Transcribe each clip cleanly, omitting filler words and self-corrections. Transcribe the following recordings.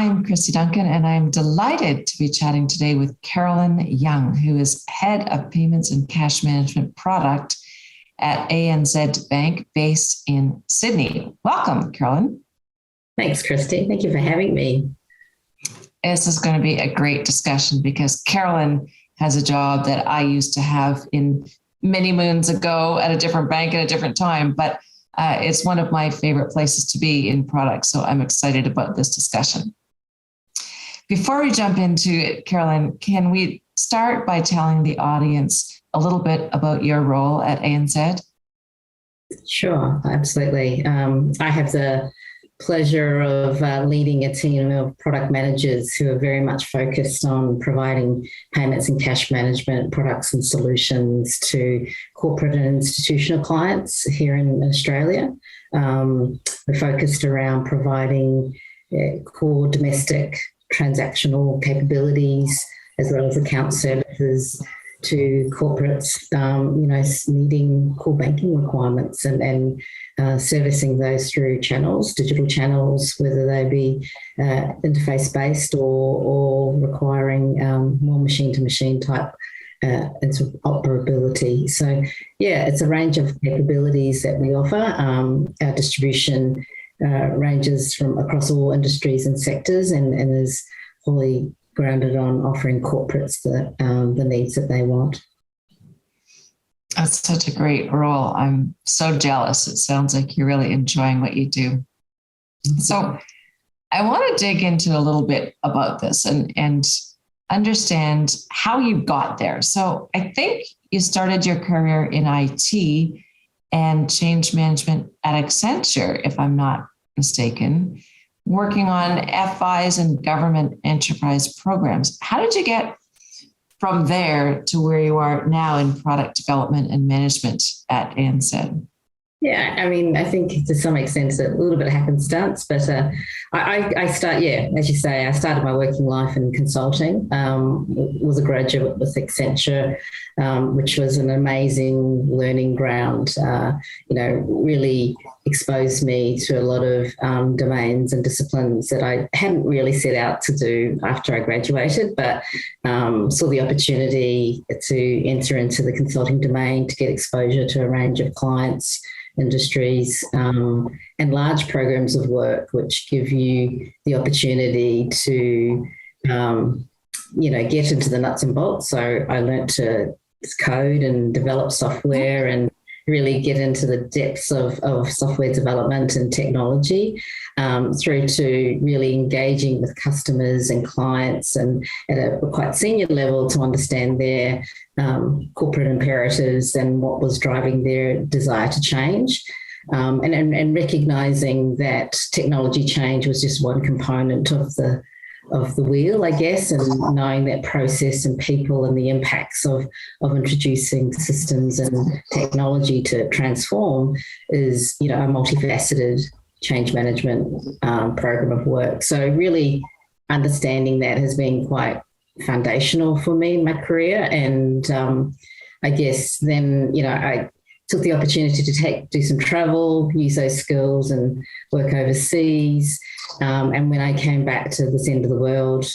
I'm Kristy Duncan, and I'm delighted to be chatting today with Carolyn Young, who is Head of Payments and Cash Management Product at ANZ Bank based in Sydney. Welcome, Carolyn. Thanks, Kristy. Thank you for having me. This is going to be a great discussion because Carolyn has a job that I used to have in many moons ago at a different bank at a different time, but it's one of my favorite places to be in product. So I'm excited about this discussion. Before we jump into it, Carolyn, can we start by telling the audience a little bit about your role at ANZ? Sure, absolutely. I have the pleasure of leading a team of product managers who are very much focused on providing payments and cash management products and solutions to corporate and institutional clients here in Australia. We're focused around providing core domestic transactional capabilities as well as account services to corporates, needing core banking requirements and servicing those through channels, digital channels, whether they be interface-based or requiring more machine-to-machine type interoperability. So, yeah, it's a range of capabilities that we offer. Our distribution ranges from across all industries and sectors and is fully grounded on offering corporates the needs that they want. That's such a great role. I'm so jealous. It sounds like you're really enjoying what you do. So I want to dig into a little bit about this and understand how you got there. So I think you started your career in IT and change management at Accenture, if I'm not mistaken, working on FIs and government enterprise programs. How did you get from there to where you are now in product development and management at ANZ? Yeah, I mean, I think to some extent it's a little bit of happenstance, but as you say, I started my working life in consulting, was a graduate with Accenture, which was an amazing learning ground, really exposed me to a lot of domains and disciplines that I hadn't really set out to do after I graduated, but saw the opportunity to enter into the consulting domain to get exposure to a range of clients, industries, and large programs of work, which give you the opportunity to, get into the nuts and bolts. So I learnt to code and develop software and really get into the depths of software development and technology, through to really engaging with customers and clients and at a quite senior level to understand their corporate imperatives and what was driving their desire to change, and recognising that technology change was just one component of the wheel, I guess, and knowing that process and people and the impacts of introducing systems and technology to transform is, a multifaceted change management program of work. So really understanding that has been quite foundational for me in my career. And I guess then, I took the opportunity to do some travel, use those skills and work overseas. And when I came back to this end of the world,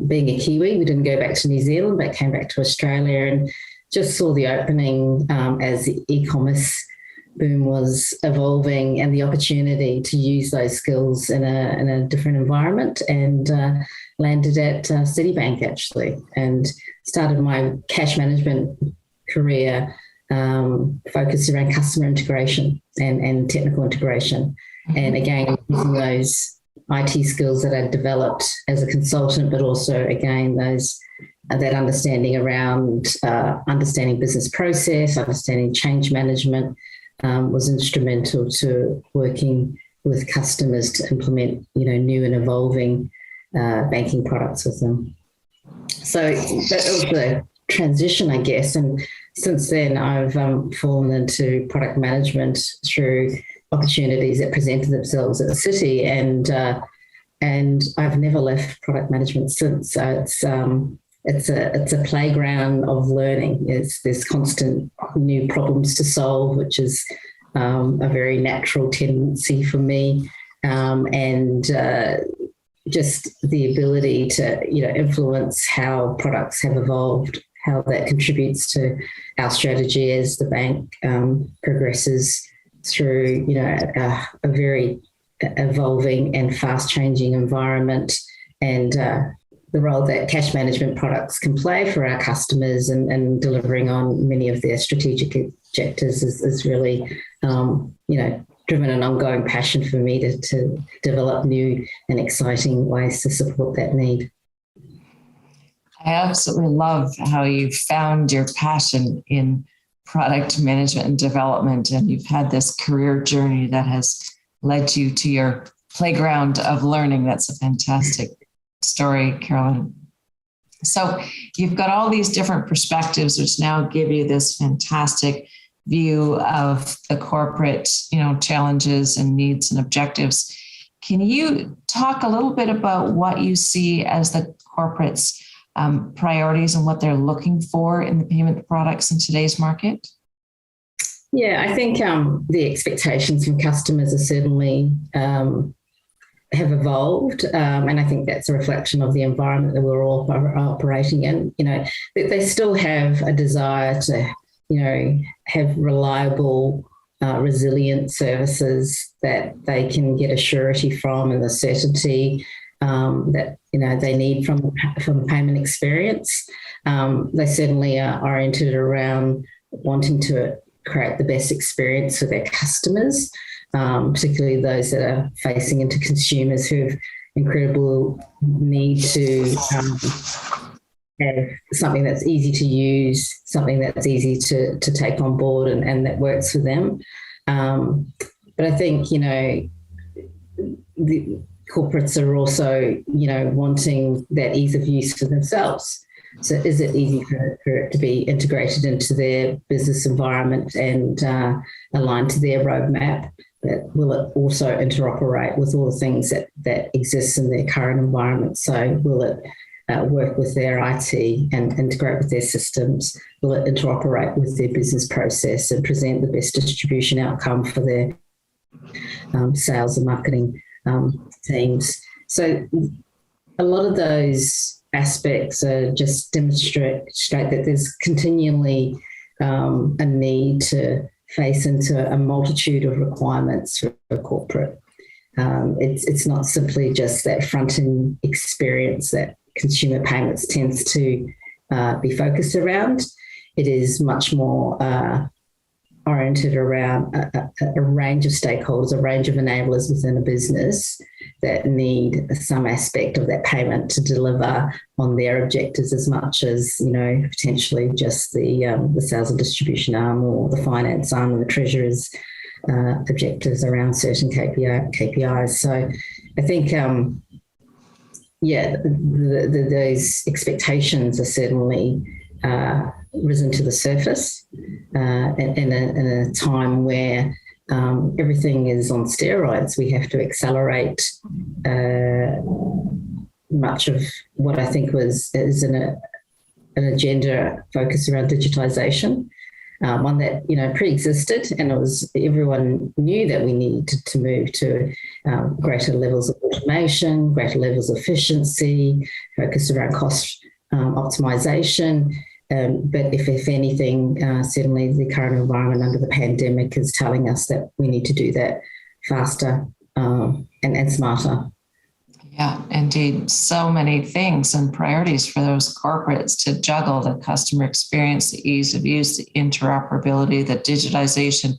being a Kiwi, we didn't go back to New Zealand, but came back to Australia and just saw the opening as the e-commerce boom was evolving and the opportunity to use those skills in a different environment, and landed at Citibank actually, and started my cash management career focused around customer integration and technical integration. And again, using those IT skills that I developed as a consultant, but also again that understanding around understanding business process, understanding change management, was instrumental to working with customers to implement, new and evolving banking products with them. So that was the transition, I guess. And since then, I've fallen into product management through opportunities that presented themselves at the city, and I've never left product management since. So it's a playground of learning. There's constant new problems to solve, which is a very natural tendency for me, and just the ability to, influence how products have evolved, how that contributes to our strategy as the bank progresses through, a very evolving and fast-changing environment, and the role that cash management products can play for our customers and delivering on many of their strategic objectives is really, driven an ongoing passion for me to develop new and exciting ways to support that need. I absolutely love how you found your passion in product management and development, and you've had this career journey that has led you to your playground of learning. That's a fantastic story, Carolyn. So you've got all these different perspectives, which now give you this fantastic view of the corporate, challenges and needs and objectives. Can you talk a little bit about what you see as the corporate's priorities and what they're looking for in the payment products in today's market? Yeah, I think the expectations from customers are certainly have evolved, and I think that's a reflection of the environment that we're all operating in. They still have a desire to, have reliable, resilient services that they can get a surety from, and the certainty that they need from payment experience. They certainly are oriented around wanting to create the best experience for their customers, particularly those that are facing into consumers who have incredible need to have something that's easy to use, something that's easy to take on board and that works for them. But I think, the corporates are also, wanting that ease of use for themselves. So is it easy for it to be integrated into their business environment and aligned to their roadmap? But will it also interoperate with all the things that exist in their current environment? So will it work with their IT and integrate with their systems? Will it interoperate with their business process and present the best distribution outcome for their sales and marketing teams? So a lot of those aspects are just demonstrate that there's continually a need to face into a multitude of requirements for a corporate. It's not simply just that front-end experience that consumer payments tends to be focused around. It is much more oriented around a range of stakeholders, a range of enablers within a business that need some aspect of that payment to deliver on their objectives, as much as, potentially just the sales and distribution arm or the finance arm and the treasurer's objectives around certain KPIs. So I think, those expectations are certainly risen to the surface in a time where everything is on steroids. We have to accelerate much of what I think is an agenda focused around digitization, one that pre-existed, and everyone knew that we needed to move to greater levels of automation, greater levels of efficiency, focused around cost optimization. But if anything, certainly the current environment under the pandemic is telling us that we need to do that faster and smarter. Yeah, indeed. So many things and priorities for those corporates to juggle: the customer experience, the ease of use, the interoperability, the digitization.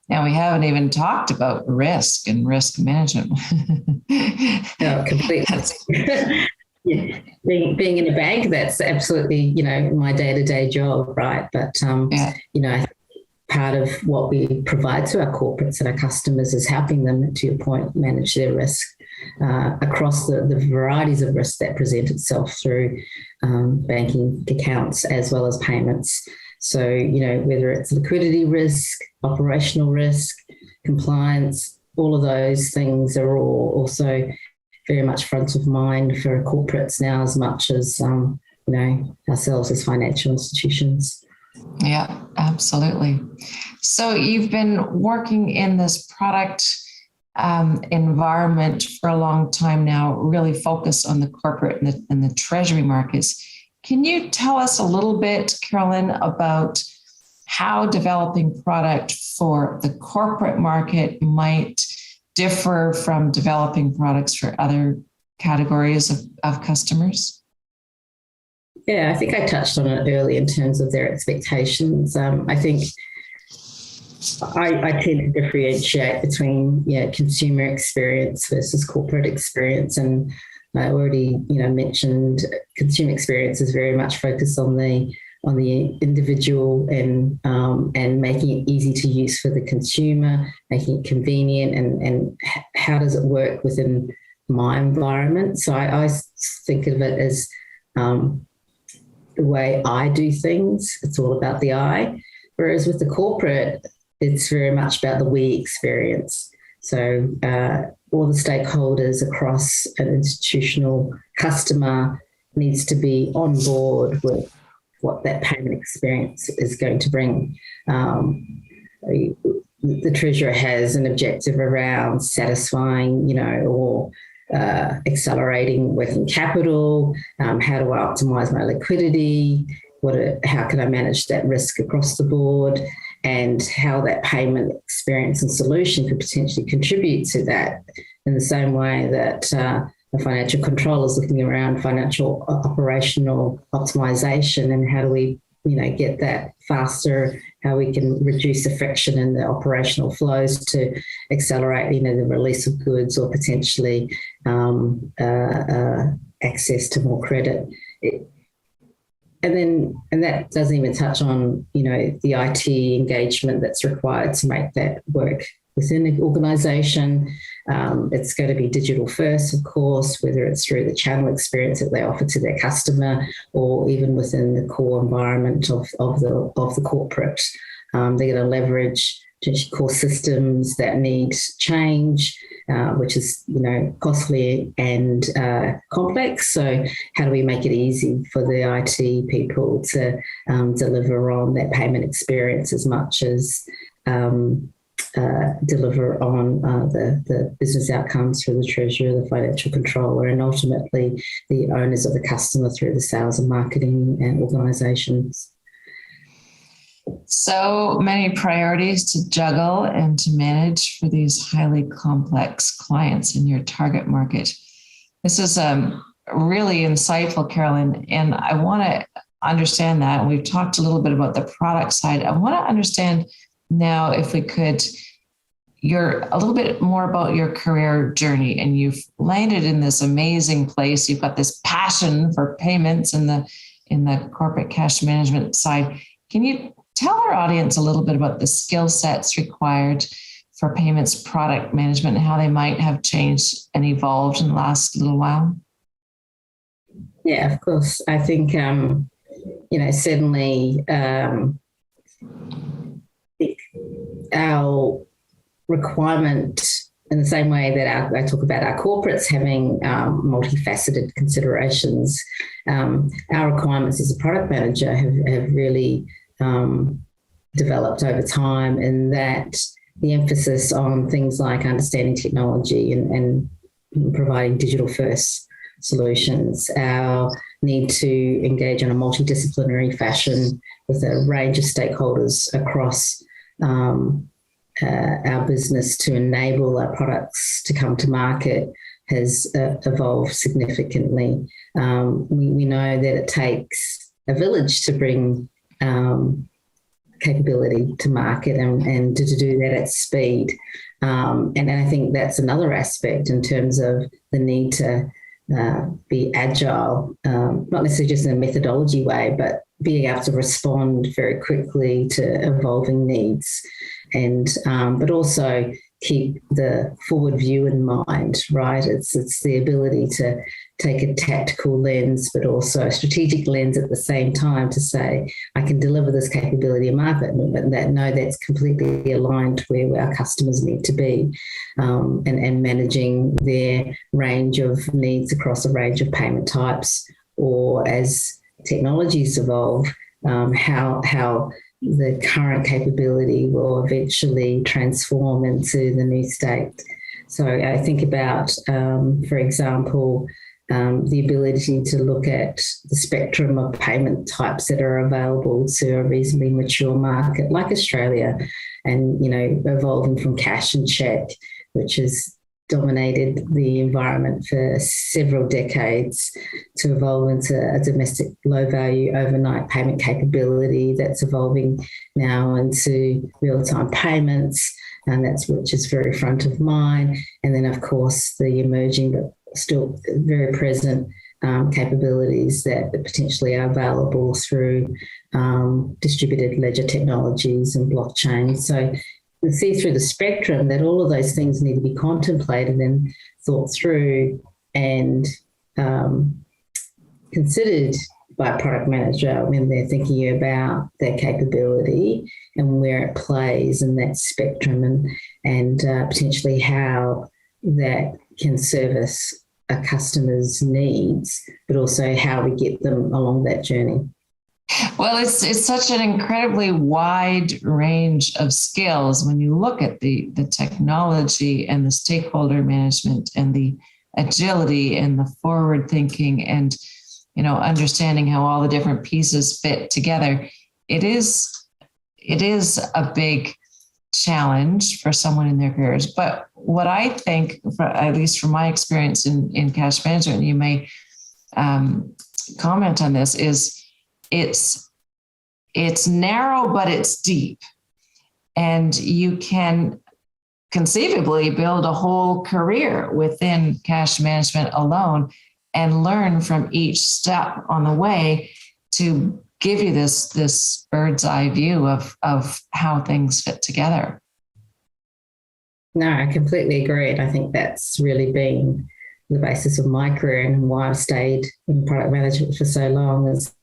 Now, we haven't even talked about risk and risk management. No, completely. Yeah. Being in a bank, that's absolutely, my day-to-day job, right? But, I think part of what we provide to our corporates and our customers is helping them, to your point, manage their risk across the varieties of risk that present itself through banking accounts as well as payments. So, whether it's liquidity risk, operational risk, compliance, all of those things are all also very much front of mind for corporates now, as much as, ourselves as financial institutions. Yeah, absolutely. So you've been working in this product environment for a long time now, really focused on the corporate and the treasury markets. Can you tell us a little bit, Carolyn, about how developing product for the corporate market might differ from developing products for other categories of customers? Yeah, I think I touched on it early in terms of their expectations. I think I tend to differentiate between consumer experience versus corporate experience, and I already mentioned consumer experience is very much focused on the individual and making it easy to use for the consumer, making it convenient, and how does it work within my environment. So I think of it as the way I do things. It's all about the I. Whereas with the corporate, it's very much about the we experience. So all the stakeholders across an institutional customer needs to be on board with what that payment experience is going to bring. The treasurer has an objective around satisfying, or accelerating working capital. How do I optimize my liquidity? How can I manage that risk across the board? And how that payment experience and solution could potentially contribute to that, in the same way that the financial controller is looking around financial operational optimization, and how do we get that faster, how we can reduce the friction in the operational flows to accelerate the release of goods, or potentially access to more credit. And that doesn't even touch on, the IT engagement that's required to make that work within the organisation. It's going to be digital first, of course, whether it's through the channel experience that they offer to their customer, or even within the core environment of the corporate. They're going to leverage core systems that need change, which is costly and complex. So how do we make it easy for the IT people to deliver on that payment experience as much as deliver on the business outcomes for the treasurer, the financial controller, and ultimately the owners of the customer through the sales and marketing and organisations. So many priorities to juggle and to manage for these highly complex clients in your target market. This is really insightful, Carolyn, and I want to understand that. We've talked a little bit about the product side. I want to understand now, if we could, a little bit more about your career journey, and you've landed in this amazing place. You've got this passion for payments in the corporate cash management side. Can you tell our audience a little bit about the skill sets required for payments product management and how they might have changed and evolved in the last little while? Yeah, of course. I think, certainly our requirement, in the same way that I talk about our corporates having multifaceted considerations, our requirements as a product manager have really developed over time, in that the emphasis on things like understanding technology and providing digital first solutions, our need to engage in a multidisciplinary fashion with a range of stakeholders across our business to enable our products to come to market has evolved significantly. We know that it takes a village to bring capability to market and to do that at speed. And I think that's another aspect in terms of the need to be agile, not necessarily just in a methodology way, but being able to respond very quickly to evolving needs, and but also keep the forward view in mind, right? It's the ability to take a tactical lens, but also a strategic lens at the same time, to say, I can deliver this capability in market, but that's completely aligned to where our customers need to be, and managing their range of needs across a range of payment types, or as technologies evolve, how the current capability will eventually transform into the new state. So I think about, for example, the ability to look at the spectrum of payment types that are available to a reasonably mature market like Australia, and, you know, evolving from cash and cheque, which has dominated the environment for several decades, to evolve into a domestic low-value overnight payment capability that's evolving now into real-time payments, and which is very front of mind. And then, of course, the emerging but still very present capabilities that potentially are available through distributed ledger technologies and blockchain. So you see through the spectrum that all of those things need to be contemplated and thought through and considered by a product manager when they're thinking about their capability and where it plays in that spectrum, and potentially how that can service a customer's needs, but also how we get them along that journey. Well, it's such an incredibly wide range of skills when you look at the technology and the stakeholder management and the agility and the forward thinking and, you know, understanding how all the different pieces fit together. It is a big challenge for someone in their careers. But what I think, at least from my experience in cash management, you may comment on this, is it's narrow, but it's deep. And you can conceivably build a whole career within cash management alone and learn from each step on the way to give you this bird's eye view of how things fit together. No, I completely agree. And I think that's really been the basis of my career and why I've stayed in product management for so long, is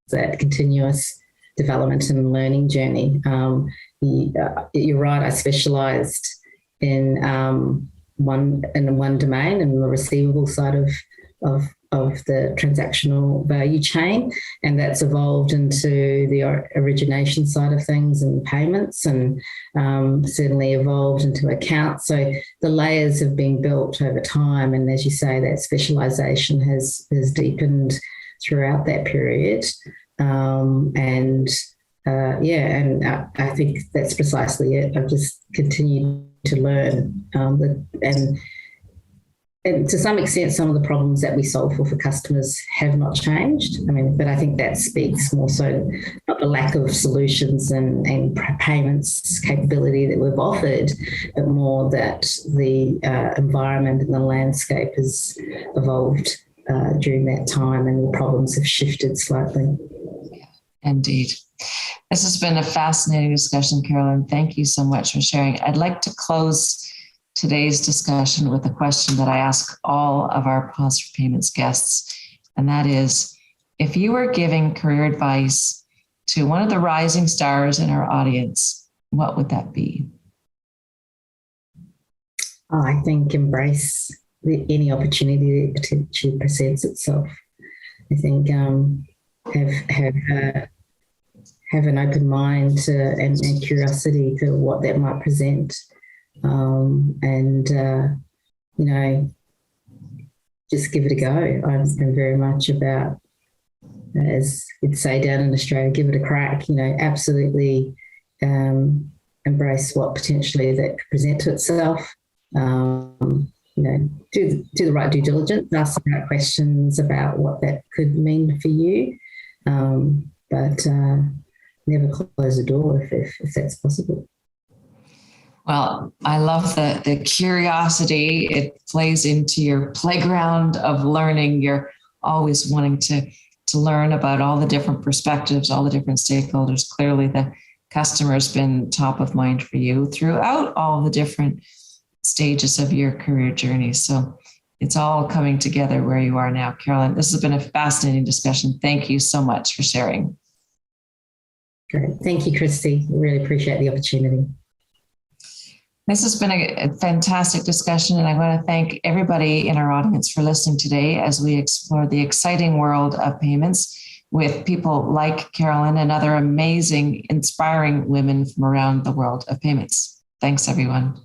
that continuous development and learning journey. You're right. I specialised in one domain, in the receivable side of the transactional value chain, and that's evolved into the origination side of things and payments, and certainly evolved into accounts. So the layers have been built over time, and as you say, that specialisation has deepened throughout that period. And I think that's precisely it. I've just continued to learn, and to some extent, some of the problems that we solve for customers have not changed. I mean, but I think that speaks more so not the lack of solutions and payments capability that we've offered, but more that the environment and the landscape has evolved during that time, and the problems have shifted slightly. Yeah, indeed. This has been a fascinating discussion, Carolyn. Thank you so much for sharing. I'd like to close today's discussion with a question that I ask all of our Pause for Payments guests, and that is, if you were giving career advice to one of the rising stars in our audience, what would that be? I think embrace any opportunity that potentially presents itself. I think have an open mind and curiosity to what that might present. Just give it a go. I've been very much about, as we'd say down in Australia, give it a crack. Absolutely embrace what potentially that could present to itself. Do the right due diligence, ask the right questions about what that could mean for you, but never close the door if that's possible. Well, I love the curiosity. It plays into your playground of learning. You're always wanting to learn about all the different perspectives, all the different stakeholders. Clearly, the customer's been top of mind for you throughout all the different stages of your career journey. So it's all coming together where you are now. Carolyn, this has been a fascinating discussion. Thank you so much for sharing. Great. Thank you, Kristy. Really appreciate the opportunity. This has been a fantastic discussion, and I want to thank everybody in our audience for listening today as we explore the exciting world of payments with people like Carolyn and other amazing, inspiring women from around the world of payments. Thanks, everyone.